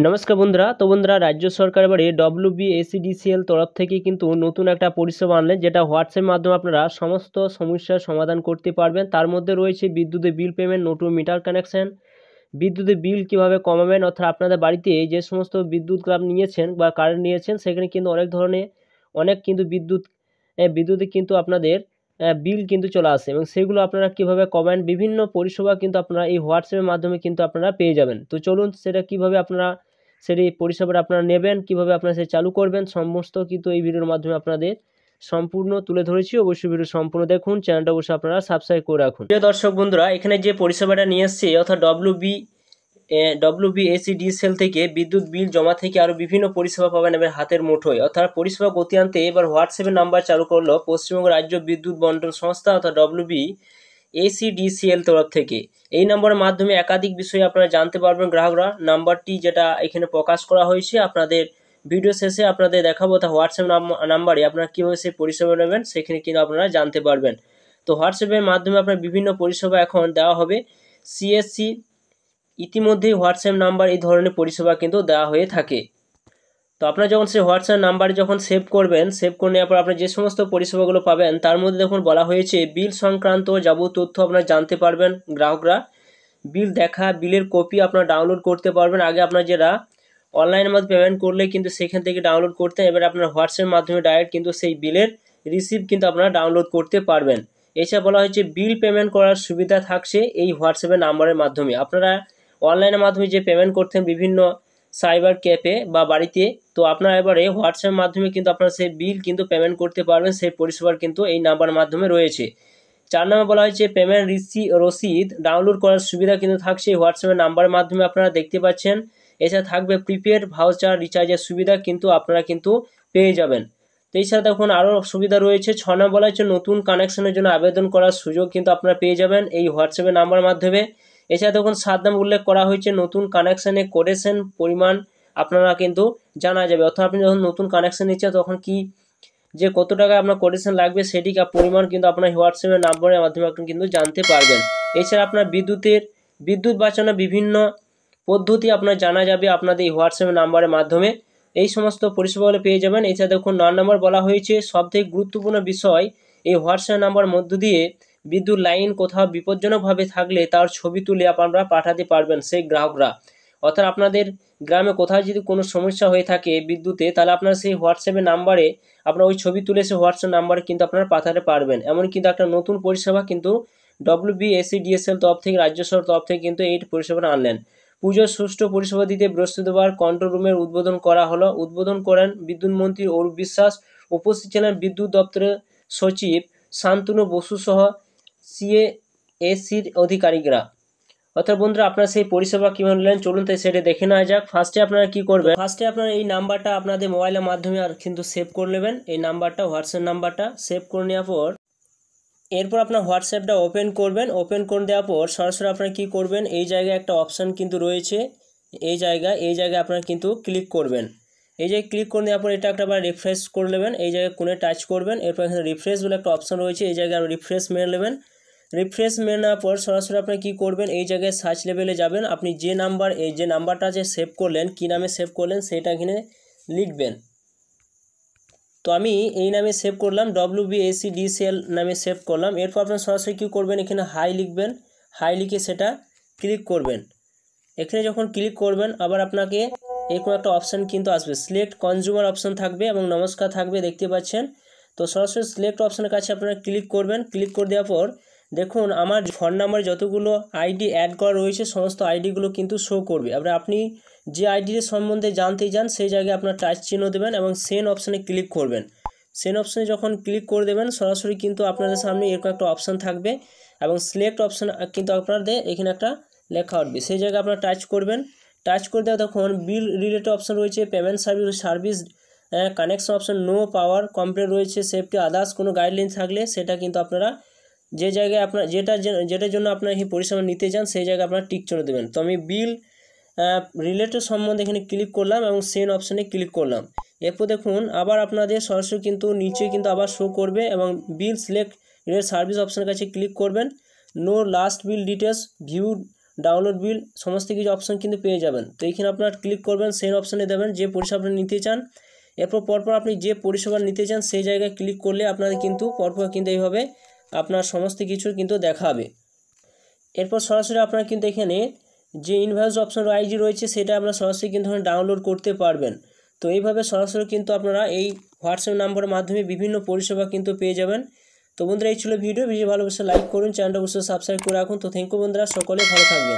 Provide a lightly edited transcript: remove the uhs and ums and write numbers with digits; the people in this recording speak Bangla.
নমস্কার বন্ধুরা। তো বন্ধুরা, রাজ্য সরকার এবারে WBSEDCL তরফ থেকে কিন্তু নতুন একটা পরিষেবা আনলেন, যেটা হোয়াটসঅ্যাপের মাধ্যমে আপনারা সমস্ত সমস্যার সমাধান করতে পারবেন। তার মধ্যে রয়েছে বিদ্যুতের বিল পেমেন্ট, নতুন মিটার কানেকশন, বিদ্যুতের বিল কিভাবে কমাবেন, অর্থাৎ আপনাদের বাড়িতে যে সমস্ত বিদ্যুৎ ক্লাব নিয়েছেন বা কারেন্ট নিয়েছেন সেখানে কিন্তু অনেক কিন্তু বিদ্যুতে কিন্তু আপনাদের বিল কিন্তু চলে আসে, এবং সেগুলো আপনারা কিভাবে কমাবেন, বিভিন্ন পরিষেবা কিন্তু আপনারা এই হোয়াটসঅ্যাপের মাধ্যমে কিন্তু আপনারা পেয়ে যাবেন। তো চলুন, সেটা কিভাবে আপনারা সেই পরিষেবাটা আপনারা নেবেন, কিভাবে আপনারা সে চালু করবেন, সমস্ত কিন্তু এই ভিডিওর মাধ্যমে আপনাদের সম্পূর্ণ তুলে ধরেছি। অবশ্যই ভিডিও সম্পূর্ণ দেখুন, চ্যানেলটা অবশ্যই আপনারা সাবস্ক্রাইব করে রাখুন। প্রিয় দর্শক বন্ধুরা, এখানে যে পরিষেবাটা নিয়ে এসেছি, অর্থাৎ WBSEDCL থেকে বিদ্যুৎ বিল জমা থেকে আরও বিভিন্ন পরিষেবা পাবেন এবার হাতের মুঠোয়। অর্থাৎ পরিষেবা গতি আনতে এবার হোয়াটসঅ্যাপের নাম্বার চালু করলো পশ্চিমবঙ্গ রাজ্য বিদ্যুৎ বন্টন সংস্থা, অর্থাৎ WBSEDCL তরফ থেকে। এই নম্বরের মাধ্যমে একাধিক বিষয়ে আপনারা জানতে পারবেন গ্রাহকরা। নাম্বারটি যেটা এখানে প্রকাশ করা হয়েছে আপনাদের ভিডিও শেষে আপনাদের দেখাবো, তা হোয়াটসঅ্যাপ নাম্বারে আপনারা কীভাবে সেই পরিষেবা নেবেন সেখানে কিন্তু আপনারা জানতে পারবেন। তো হোয়াটসঅ্যাপের মাধ্যমে আপনার বিভিন্ন পরিষেবা এখন দেওয়া হবে। CSC ইতিমধ্যেই হোয়াটসঅ্যাপ নাম্বার এই ধরনের পরিষেবা কিন্তু দেওয়া হয়ে থাকে। তো আপনারা যখন সেই হোয়াটসঅ্যাপ নাম্বারে যখন সেভ করবেন, সেভ করে নেওয়ার পর আপনারা যে সমস্ত পরিষেবাগুলো পাবেন তার মধ্যে দেখুন বলা হয়েছে বিল সংক্রান্ত যাবতীয় তথ্য আপনারা জানতে পারবেন গ্রাহকরা। বিল দেখা, বিলের কপি আপনারা ডাউনলোড করতে পারবেন। আগে আপনারা যেটা অনলাইনের মাধ্যমে পেমেন্ট করলে কিন্তু সেখান থেকে ডাউনলোড করতেন, এবার আপনারা হোয়াটসঅ্যাপের মাধ্যমে ডাইরেক্ট কিন্তু সেই বিলের রিসিপ্ট কিন্তু আপনারা ডাউনলোড করতে পারবেন। এছাড়া বলা হয়েছে বিল পেমেন্ট করার সুবিধা থাকছে এই হোয়াটসঅ্যাপের নাম্বারের মাধ্যমে। আপনারা অনলাইনের মাধ্যমে যে পেমেন্ট করতেন বিভিন্ন সাইবার ক্যাফে বা বাড়িতে, তো আপনারা এবারে হোয়াটসঅ্যাপের মাধ্যমে কিন্তু আপনারা সেই বিল কিন্তু পেমেন্ট করতে পারবেন। সেই পরিষেবার কিন্তু এই নাম্বারের মাধ্যমে রয়েছে। 4 নম্বর বলা হয়েছে পেমেন্ট রসিদ ডাউনলোড করার সুবিধা কিন্তু থাকছে হোয়াটসঅ্যাপের নাম্বারের মাধ্যমে, আপনারা দেখতে পাচ্ছেন। এছাড়া থাকবে প্রিপেড ভাউচার রিচার্জের সুবিধা কিন্তু আপনারা কিন্তু পেয়ে যাবেন। তো এছাড়া দেখুন আরও সুবিধা রয়েছে। 6 নম্বর বলা হচ্ছে নতুন কানেকশনের জন্য আবেদন করার সুযোগ কিন্তু আপনারা পেয়ে যাবেন এই হোয়াটসঅ্যাপের নাম্বারের মাধ্যমে। এছাড়া দেখুন 7 নম্বর উল্লেখ করা হয়েছে নতুন কানেকশানে কোটেশন পরিমাণ আপনারা কিন্তু জানা যাবে। অর্থাৎ আপনি যখন নতুন কানেকশান নিচ্ছেন তখন কি যে কত টাকা আপনার কোটেশন লাগবে সেটি পরিমাণ কিন্তু আপনার হোয়াটসঅ্যাপের নাম্বারের মাধ্যমে আপনি কিন্তু জানতে পারবেন। এছাড়া আপনার বিদ্যুৎ বাঁচানোর বিভিন্ন পদ্ধতি আপনার জানা যাবে আপনাদের এই হোয়াটসঅ্যাপের নাম্বারের মাধ্যমে। এই সমস্ত পরিষেবাগুলো পেয়ে যাবেন। এছাড়া দেখুন 9 নম্বর বলা হয়েছে সবথেকে গুরুত্বপূর্ণ বিষয়, এই হোয়াটসঅ্যাপ নাম্বার মধ্য দিয়ে বিদ্যুৎ লাইন কোথাও বিপজ্জনকভাবে থাকলে তার ছবি তুলে আপনারা পাঠাতে পারবেন সেই গ্রাহকরা। অর্থাৎ আপনাদের গ্রামে কোথাও যদি কোনো সমস্যা হয়ে থাকে বিদ্যুতে, তাহলে আপনারা সেই হোয়াটসঅ্যাপের নাম্বারে আপনারা ওই ছবি তুলে সেই হোয়াটসঅ্যাপ নাম্বারে কিন্তু আপনারা পাঠাতে পারবেন। এমন কিন্তু একটা নতুন পরিষেবা কিন্তু WBSEDCL তরফ থেকে, রাজ্য সরকার তরফ থেকে কিন্তু এই পরিষেবাটা আনলেন। পুজোর সুষ্ঠু পরিষেবা দিতে বৃহস্পতিবার কন্ট্রোল রুমের উদ্বোধন করা হলো। উদ্বোধন করেন বিদ্যুৎ মন্ত্রী অরূপ বিশ্বাস। উপস্থিত ছিলেন বিদ্যুৎ দপ্তরের সচিব শান্তনু বসু সহ CASCর আধিকারিকরা। অর্থাৎ বন্ধুরা, আপনারা সেই পরিষেবা কীভাবে নিলেন চলুন তাই সেটা দেখে নেওয়া যাক। ফার্স্টে আপনারা কী করবেন, ফার্স্টে আপনারা এই নাম্বারটা আপনাদের মোবাইলের মাধ্যমে আর কিন্তু সেভ করে নেবেন। এই নাম্বারটা, হোয়াটসঅ্যাপ নাম্বারটা সেভ করে নেওয়ার পর এরপর আপনার হোয়াটসঅ্যাপটা ওপেন করবেন। ওপেন করে দেওয়ার পর সরাসরি আপনারা কী করবেন, এই জায়গায় একটা অপশান কিন্তু রয়েছে, এই জায়গায় আপনারা কিন্তু ক্লিক করবেন। এই জায়গায় ক্লিক করে দেওয়ার পর এটা একটা আবার রিফ্রেশ করে নেবেন। এই জায়গায় কোণে টাচ করবেন, এরপর এখানে রিফ্রেশ বলে একটা অপশান রয়েছে, এই জায়গায় রিফ্রেশ মেরে নেবেন। রিফ্রেশ মেরে নেওয়ার পর সরাসরি আপনি কী করবেন, এই জায়গায় সার্চ লেভেলে যাবেন। আপনি যে নাম্বারটা যে সেভ করলেন, কী নামে সেভ করলেন সেটা এখানে লিখবেন। তো আমি এই নামে সেভ করলাম, WBSEDCL নামে সেভ করলাম। এরপর আপনার সরাসরি কী করবেন, এখানে হাই লিখবেন। হাই লিখে সেটা ক্লিক করবেন। এখানে যখন ক্লিক করবেন আবার আপনাকে এরকম একটা অপশান কিন্তু আসবে, সিলেক্ট কনজিউমার অপশান থাকবে এবং নমস্কার থাকবে, দেখতে পাচ্ছেন। তো সরাসরি সিলেক্ট অপশানের কাছে আপনারা ক্লিক করবেন। ক্লিক করে দেওয়ার পর দেখুন আমার ফোন নাম্বার যতগুলো আইডি অ্যাড করা রয়েছে সমস্ত আইডিগুলো কিন্তু শো করবে। এবার আপনি যে আইডির সম্বন্ধে জানতে চান সেই জায়গায় আপনার টাচ চিহ্ন দেবেন এবং সেন্ড অপশানে ক্লিক করবেন। সেন্ড অপশানে যখন ক্লিক করে দেবেন সরাসরি কিন্তু আপনাদের সামনে এরকম একটা অপশান থাকবে এবং সিলেক্ট অপশান কিন্তু আপনাদের এখানে একটা লেখা উঠবে, সেই জায়গায় আপনারা টাচ করবেন। টাচ করে দেওয়া তখন বিল রিলেটেড অপশান রয়েছে, payment service connection option, no power complain রয়েছে, সেফটি আদার্স কোনো গাইডলাইন থাকলে সেটা কিন্তু আপনারা যে জায়গায় আপনার যেটার জন্য আপনার এই পরিষেবা নিতে চান সেই জায়গায় আপনারা টিক চিহ্ন দেবেন। তো আমি বিল রিলেটেড সম্বন্ধে এখানে ক্লিক করলাম এবং সেন্ড অপশানে ক্লিক করলাম। এরপর দেখুন আবার আপনাদের সরাসরি কিন্তু নিচে কিন্তু আবার শো করবে এবং বিল সিলেক্ট সার্ভিস অপশানের কাছে ক্লিক করবেন। নো লাস্ট বিল ডিটেলস ভিউ ডাউনলোড বিল সমস্ত কিছু অপশন কিন্তু পেয়ে যাবেন। তো এইখানে আপনার ক্লিক করবেন, সেন্ড অপশানে দেবেন যে পরিষেবা আপনি নিতে চান। এরপর পরপর আপনি যে পরিষেবা নিতে চান সেই জায়গায় ক্লিক করলে আপনাদের কিন্তু পরপর কিন্তু এইভাবে আপনার সমস্ত কিছু কিন্তু দেখাবে। এরপর সরাসরি আপনারা কিন্তু এখানে যে ইনভয়েস অপশন আইডি রয়েছে সেটা আপনারা সরাসরি কিন্তু ডাউনলোড করতে পারবেন। তো এইভাবে সরাসরি কিন্তু আপনারা এই হোয়াটসঅ্যাপ নাম্বারের মাধ্যমে বিভিন্ন পরিষেবা কিন্তু পেয়ে যাবেন। তো বন্ধুরা এই ছিল ভিডিও ভালোবেসে লাইক করুন, চ্যানেলটা অবশ্যই সাবস্ক্রাইব করে রাখুন। তো থ্যাংক ইউ বন্ধুরা, সকলে ভালো থাকবেন।